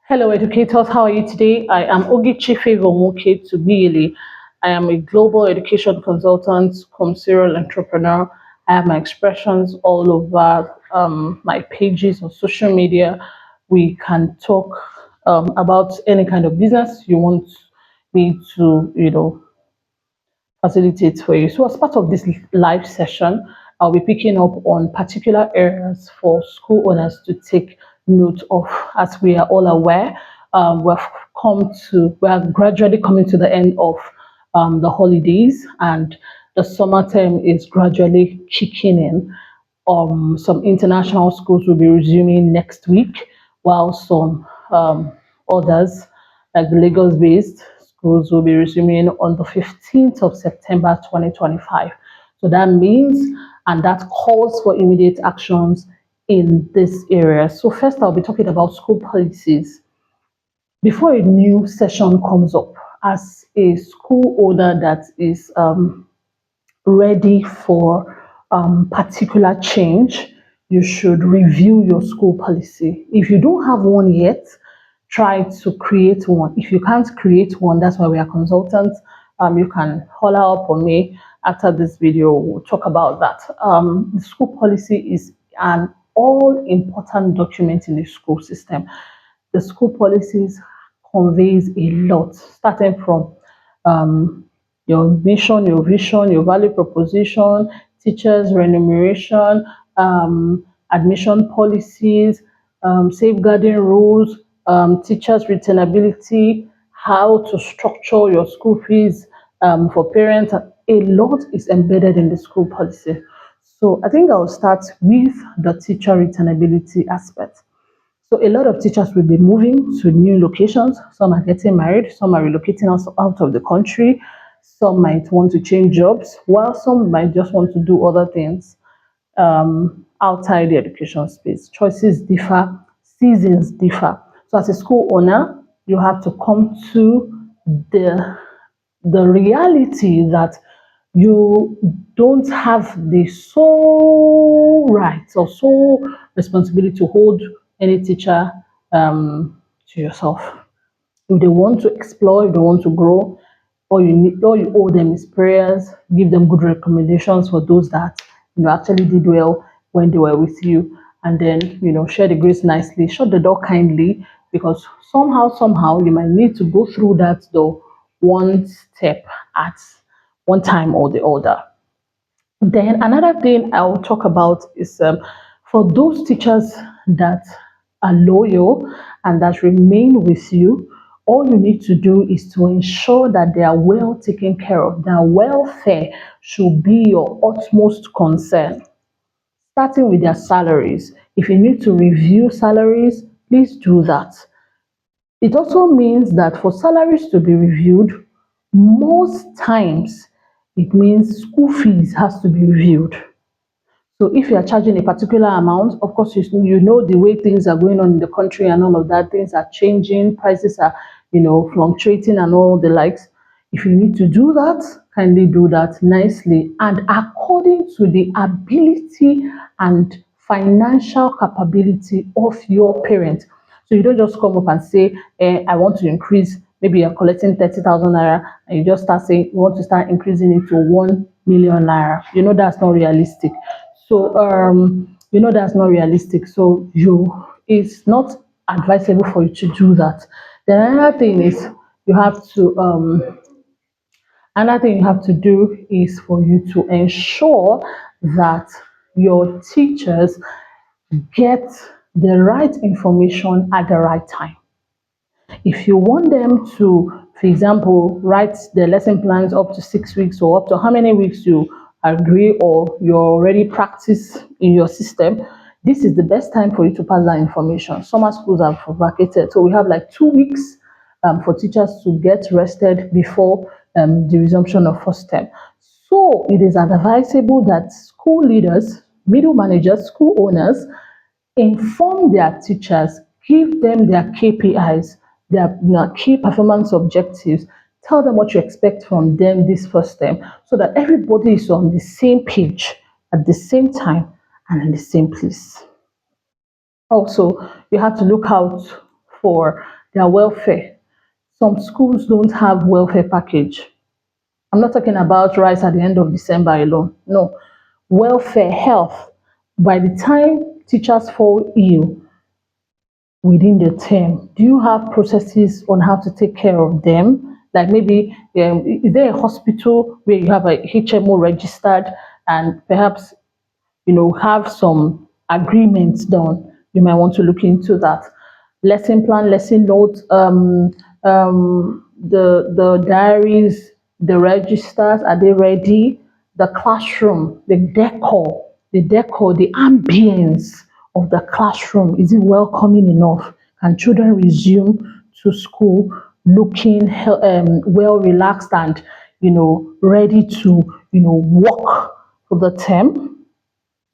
Hello, educators. How are you today? I am Ogechi Favour Nwoke-Tugbiyele. I am a global education consultant, serial entrepreneur. I have my expressions all over my pages on social media. We can talk about any kind of business you want me to, facilitate for you. So, as part of this live session, I'll be picking up on particular areas for school owners to take note of. As we are all aware, we are gradually coming to the end of the holidays, and the summer term is gradually kicking in. Some international schools will be resuming next week, while some others, like the Lagos-based schools, will be resuming on the 15th of September 2025. So that means, and that calls for immediate actions in this area. So first, I'll be talking about school policies. Before a new session comes up, as a school owner that is ready for particular change, you should review your school policy. If you don't have one yet, try to create one. If you can't create one, that's why we are consultants. You can holler up on me after this video. We'll talk about that. The school policy is an all important document in the school system. The school policies conveys a lot, starting from your mission, your vision, your value proposition, teachers' remuneration, admission policies, safeguarding rules, teachers' returnability, how to structure your school fees for parents. A lot is embedded in the school policy. So I think I'll start with the teacher returnability aspect. So a lot of teachers will be moving to new locations. Some are getting married, some are relocating us out of the country, some might want to change jobs, while some might just want to do other things outside the education space. Choices differ, seasons differ. So as a school owner, you have to come to the reality that you don't have the sole right or sole responsibility to hold any teacher to yourself. If they want to explore, if they want to grow, all you owe them is prayers. Give them good recommendations for those that actually did well when they were with you, and then share the grace nicely. Shut the door kindly, because somehow you might need to go through that door one step at one time or the other. Then another thing I will talk about is for those teachers that are loyal and that remain with you, all you need to do is to ensure that they are well taken care of. Their welfare should be your utmost concern, starting with their salaries. If you need to review salaries, please do that. It also means that for salaries to be reviewed, most times it means school fees has to be reviewed. So if you are charging a particular amount, of course, you know the way things are going on in the country and all of that, things are changing, prices are, fluctuating and all the likes. If you need to do that, kindly do that nicely and according to the ability and financial capability of your parent. So you don't just come up and say, I want to increase. Maybe you're collecting 30,000 naira and you just start saying you want to start increasing it to 1 million naira. That's not realistic. So that's not realistic. So it's not advisable for you to do that. Then another thing you have to do is for you to ensure that your teachers get the right information at the right time. If you want them to, for example, write the lesson plans up to 6 weeks or up to how many weeks you agree or you already practice in your system, this is the best time for you to pass that information. Summer schools have vacated, so we have like 2 weeks for teachers to get rested before the resumption of first term. So it is advisable that school leaders, middle managers, school owners inform their teachers, give them their KPIs, their key performance objectives, tell them what you expect from them this first term so that everybody is on the same page at the same time and in the same place. Also, you have to look out for their welfare. Some schools don't have welfare package. I'm not talking about rice at the end of December alone. No, welfare, health. By the time teachers fall ill within the term, do you have processes on how to take care of them? Like maybe, is there a hospital where you have a HMO registered and perhaps have some agreements done? You might want to look into that. Lesson plan, lesson notes, the diaries, the registers, are they ready? The classroom, the decor, the ambience of the classroom, is it welcoming enough? Can children resume to school looking well relaxed and ready to work for the term?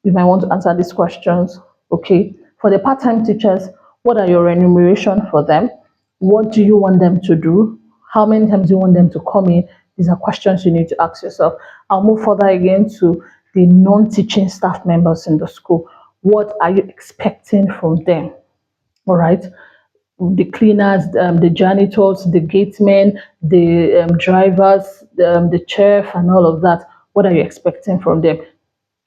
You might want to answer these questions. Okay. For the part-time teachers, what are your remuneration for them? What do you want them to do? How many times do you want them to come in? These are questions you need to ask yourself. I'll move further again to the non-teaching staff members in the school. What are you expecting from them? All right. The cleaners, the janitors, the gatemen, the drivers, the chef, and all of that. What are you expecting from them?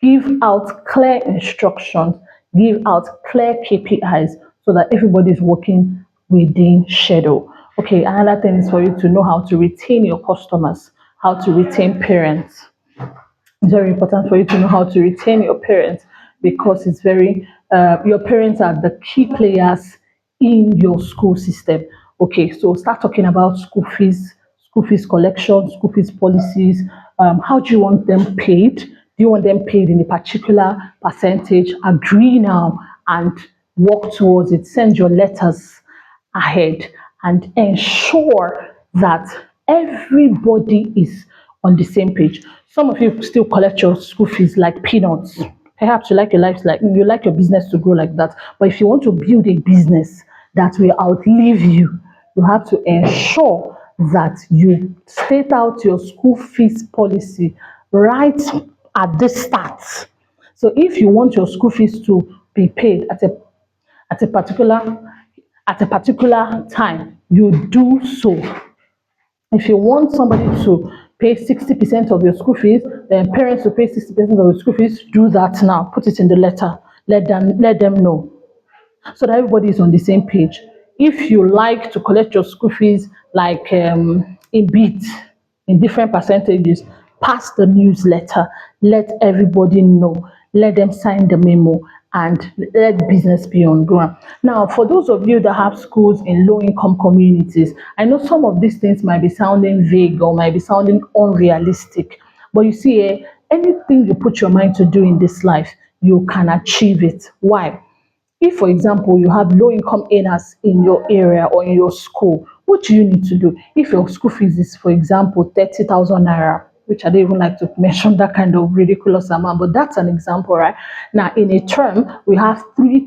Give out clear instructions, give out clear KPIs so that everybody is working within schedule. Okay, another thing is for you to know how to retain your customers, how to retain parents. It's very important for you to know how to retain your parents because your parents are the key players in your school system. Okay, so start talking about school fees collection, school fees policies. How do you want them paid? Do you want them paid in a particular percentage? Agree now and work towards it. Send your letters ahead and ensure that everybody is on the same page. Some of you still collect your school fees like peanuts. Perhaps you like your business to grow like that. But if you want to build a business that will outlive you, you have to ensure that you state out your school fees policy right at the start. So if you want your school fees to be paid at a particular at a particular time, you do so. If you want somebody to pay 60% of your school fees, then parents to pay 60% of your school fees, do that now. Put it in the letter. Let them know so that everybody is on the same page. If you like to collect your school fees like in bits, in different percentages, pass the newsletter, let everybody know, let them sign the memo, and let business be on ground. Now, for those of you that have schools in low income communities, I know some of these things might be sounding vague or might be sounding unrealistic, but you see, anything you put your mind to do in this life, you can achieve it. Why? If, for example, you have low income earners in your area or in your school, what do you need to do? If your school fees is, for example, 30,000 naira, which I don't even like to mention that kind of ridiculous amount, but that's an example, right? Now, in a term, we have 3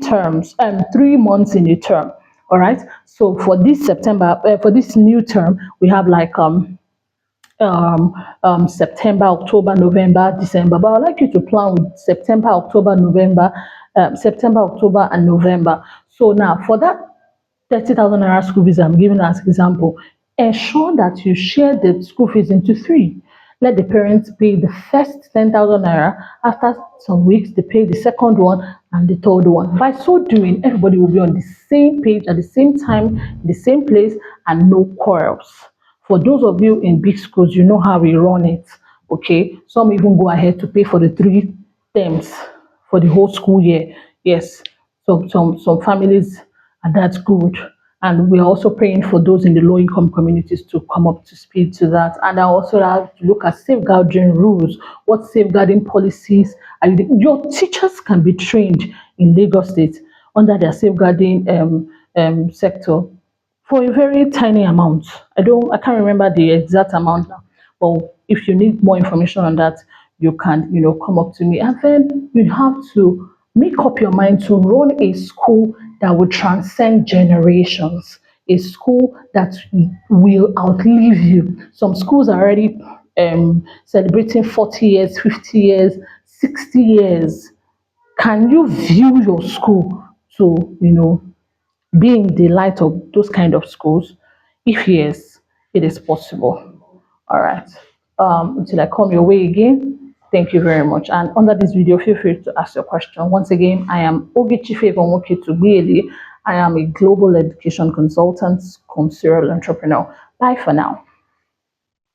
months in a term. All right. So for this new term, we have like September, October, November, December. But I'd like you to plan with September, October, and November. So now for that 30,000 naira school fees I'm giving as example, ensure that you share the school fees into three. Let the parents pay the first 10,000 naira. After some weeks, they pay the second one and the third one. By so doing, everybody will be on the same page at the same time, the same place, and no quarrels. For those of you in big schools, you know how we run it. Okay, some even go ahead to pay for the 3 terms for the whole school year. Yes, so some families are that good. And we're also praying for those in the low income communities to come up to speed to that. And I also have to look at safeguarding rules. What safeguarding policies are your teachers can be trained in Lagos State under their safeguarding sector for a very tiny amount. I can't remember the exact amount now. But if you need more information on that, you can, come up to me. And then you have to make up your mind to run a school that will transcend generations, a school that will outlive you. Some schools are already celebrating 40 years, 50 years, 60 years. Can you view your school to, be in the light of those kind of schools? If yes, it is possible. All right. Until I come your way again, thank you very much. And under this video, feel free to ask your question. Once again, I am Ogechi Favour Nwoke-Tugbiyele. I am a global education consultant, cum serial entrepreneur. Bye for now.